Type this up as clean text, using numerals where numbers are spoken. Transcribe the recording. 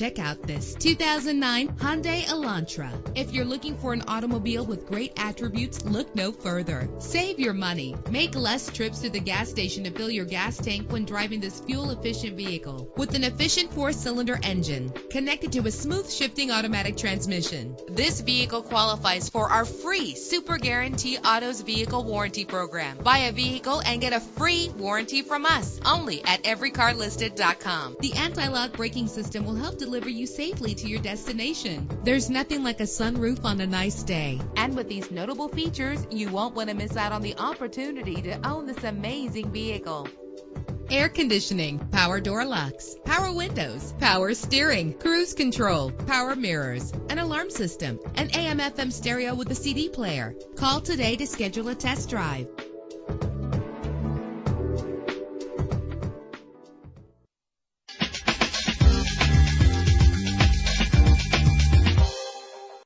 Check out this 2009 Hyundai Elantra. If you're looking for an automobile with great attributes, look no further. Save your money. Make less trips to the gas station to fill your gas tank when driving this fuel-efficient vehicle. With an efficient 4-cylinder engine connected to a smooth shifting automatic transmission, this vehicle qualifies for our free Super Guarantee Autos Vehicle Warranty Program. Buy a vehicle and get a free warranty from us only at everycarlisted.com. The anti-lock braking system will help deliver you safely to your destination. There's nothing like a sunroof on a nice day. And with these notable features, you won't want to miss out on the opportunity to own this amazing vehicle. Air conditioning, power door locks, power windows, power steering, cruise control, power mirrors, an alarm system, an AM/FM stereo with a CD player. Call today to schedule a test drive.